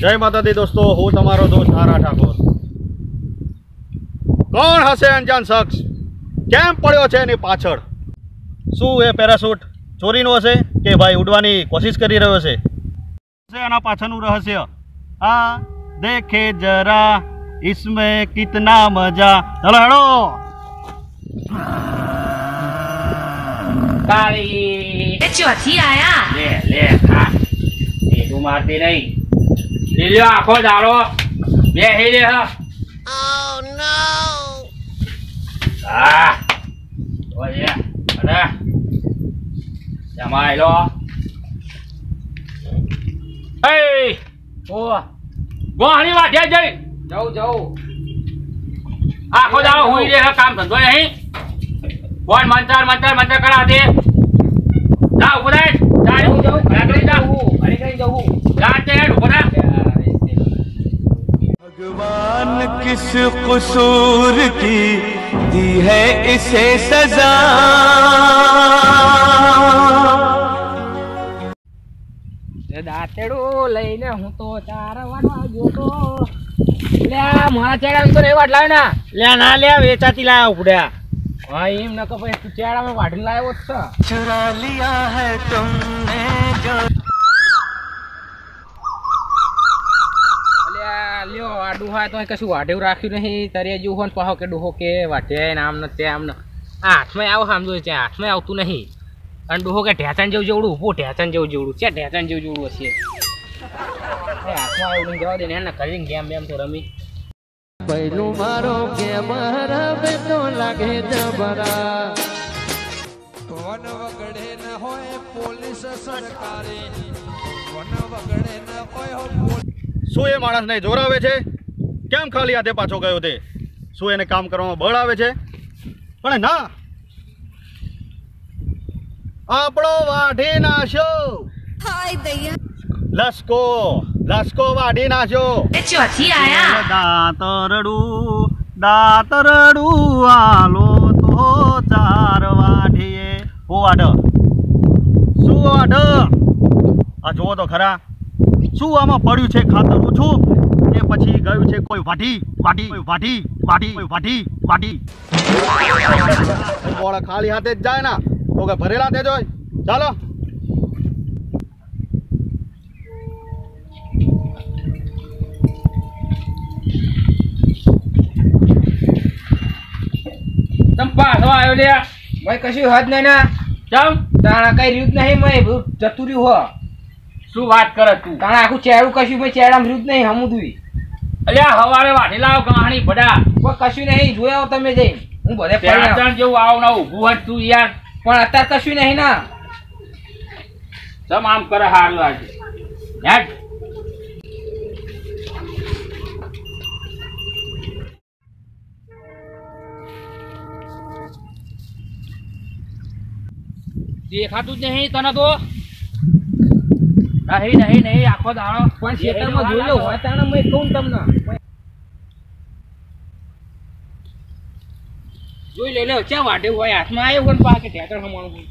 जय माता दी दोस्तों, हूँ तमारो दोस्त हारा ठाकुर। कोण हसे अंजान शख्स केम पड्यो छे एनी पाछळ? શું એ પેરાશૂટ ચોરીનો હશે કે ભાઈ ઉડવાની કોશિશ કરી રહ્યો છે? એના પાછળનું રહસ્ય આ દેખે જરા इसमें कितना मजा। चलो हेलो काली ये चौथी आया ले ले खा ये तू मारती नहीं ले लियो आखो दारो ये ही ले हा ओह नो ओए अरे जमाई लो ए ओ गोहानी वाटे जई जाओ जाओ आखो दारो हुई रे काम धंधो नहीं कौन मंत्र मंत्र मंत्र करा दे जाओ उधर जाओ जाओ अरे कहीं जाओ जाते हैं रुकना। भगवान किस कसूर की दी है इसे सजा। दातेड़ो लईने हूं तो चारवानो गयो तो ले मारा चेड़ा में तो नहीं वाट लावे ना ले ना ले वेचाती लाया उपड्या हां एम न कपे तू चेड़ा में वाट लायो छ चुरा लिया है तुमने जो લ્યો આ ડુહા તો કશું વાઢેવ રાખ્યું નહીં તરે જો હોન પાહો કે ડુહો કે વાટે નામ ન તે આમ ન આ હાથમાં આવો સમજો છે હાથમાં આવતું નહીં અને ડુહો કે ઢેચણ જેવું જેવડું ઊભો ઢેચણ જેવું જેવડું છે ઢેચણ જેવું જેવડું હશે એ હાથમાં આવડું જવા દે ને એને કરીને ગેમ બેમ તો રમી પહેલું મારો ગેમ રમે તો લાગે જબરા વન વગડે ન હોય પોલીસ સરકારે વન વગડે ન હોય શું એ માણસને જોરાવે છે? કેમ ખાલી હાથે પાછો ગયો તે? શું એને કામ કરવામાં બળ આવે છે? પણ ના, આપણો વાઢી નાખ્યો हाय दैया લસકો લસકો વાઢી નાખ્યો। ये चौथी आया દાતરડું આલો તો ચાર વાઢીએ ઓ વાઢ શું વાઢ આ જુઓ તો ખરા શું આમાં પડ્યું છે ખાતર ઓછું કે પછી ગયું છે કોઈ વાઢી વાઢી કોઈ વાઢી વાઢી કોઈ વાઢી વાઢી બોળા ખાલી હાથે જ જાય ના તો કે ભરેલા તે જોઈ ચાલો તમ પાછો આવ્યો લે ભાઈ કશું હદ નહીં ના ચમ તાણા કઈ રીત નહીં મેં જતું રહ્યું હો શું વાત કરે તું તાણા આખું ચેડું કશું મેં ચેડામાં રીત નહીં હમુદુઈ અલ્યા હવારે વાઢી લાવ કહાણી બડા કોઈ કશું નહીં જોયા તમે જઈ હું બધે પડ્યા જેવું આવ ના ઊભું હોય તું યાર પણ અત્યારે કશું નહીં ના સમ આમ કરે હાર લાગે યાર દેખાતું જ નહીં તને તો નહીં નહીં નહીં આખો દાડો પણ ખેતરમાં જોઈ લો હોય તાણે મેં કહું તમને જોઈ લે લે ક્યાં વાઢે હોય હાથમાં આવ્યો પણ પાકે ઠેકર હમણું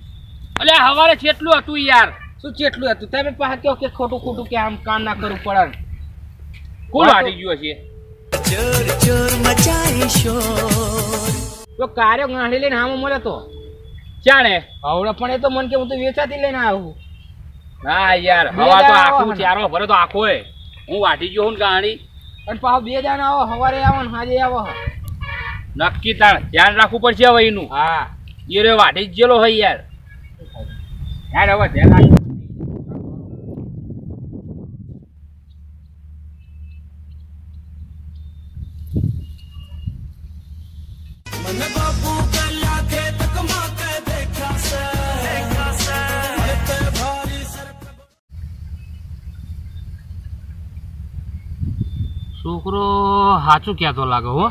અલે હવારે કેટલું હતું યાર શું કેટલું હતું તમે પાછા કહો કે ખોટું ખોટું કે આમ કામ ના કરવું પડે કોણ વાઢી ગયો છે ચોર ચોર મચાએ શોર તો કાર્યો ગાંઠી લઈને હામો મળે તો ચાણે હવડે પણ એ તો મન કે હું તો વેચાતી લઈને આવું ના યાર હવા તો આખું ચારો ભરે તો આખો હે હું વાઢી ગયો હું ગાડી અને પાછો બે જણા આવો સવારે આવો ને સાંજે આવો નક્કી તાણ ધ્યાન રાખવું પડશે હવે એનું હા એ રે વાઢી જ ગયેલો હોય યાર યાર હવે ધ્યાન રાખ મને બાપુ કલ્યા ખેત કમા કે દેખા સે તે ભારી સર છોકરો સાચું કહેતો લાગે હો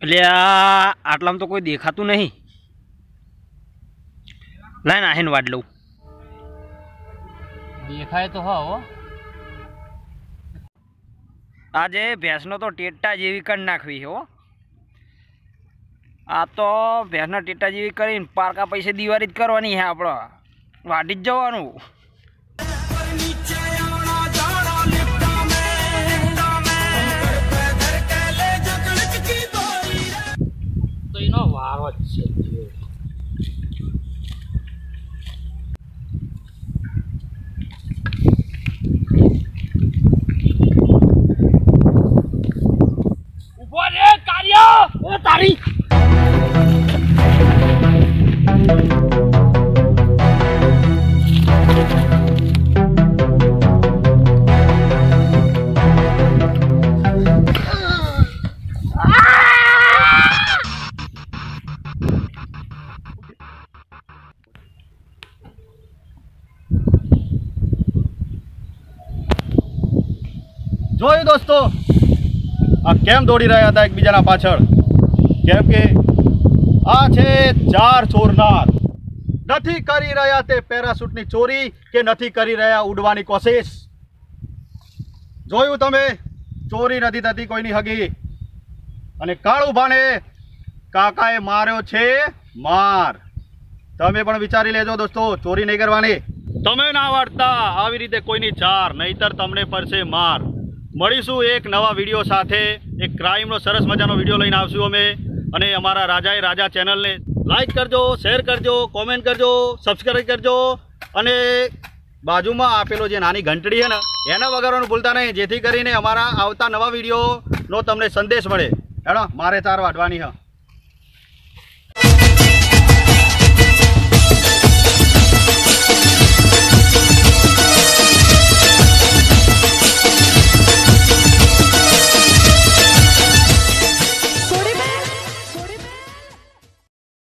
એટલે આટલામાં તો કોઈ દેખાતું નહીં લાઈન આહીને વાડ લઉં દેખાય તો હો આજે ભેંસનો તો ટેટા જેવી કરી નાખવી હો આ તો ભેંસના ટેટા જેવી કરીને પારકા પૈસે દિવાળી જ કરવાની છે આપણે વાડી જ જવાનું નીચે આવણા જાણા લિફ્ટ જોયું દોસ્તો, આ કેમ દોડી રહ્યા હતા એકબીજાના પાછળ? કેમ કે આ છે ચાર ચોરનાર. નથી કરી રહ્યા તે પેરાશૂટની ચોરી કે નથી કરી રહ્યા ઉડવાની કોશિશ. જોયું તમે, ચોરી નથી થતી કોઈની હગી. અને કાળુભાને કાકાએ માર્યો છે માર. તમે પણ વિચારી લેજો દોસ્તો, ચોરી નહીં કરવાની. તમે ના વાળતા આવી રીતે કોઈની ચાર, નહીતર તમને પડશે માર. મળીશું એક નવા વિડીયો સાથે. એક ક્રાઇમનો સરસ મજાનો વિડીયો લઈને આવશું અમે. અને અમારા રાજાએ રાજા ચેનલને લાઈક કરજો, શેર કરજો, કોમેન્ટ કરજો, સબસ્ક્રાઈબ કરજો. અને બાજુમાં આપેલો જે નાની ઘંટડી છે ને એને વગાડવાનું ભૂલતા નહીં, જેથી કરીને અમારા આવતા નવા વિડીયોનો તમને સંદેશ મળે. હેડો, મારે ચાર વાઢવાની હા.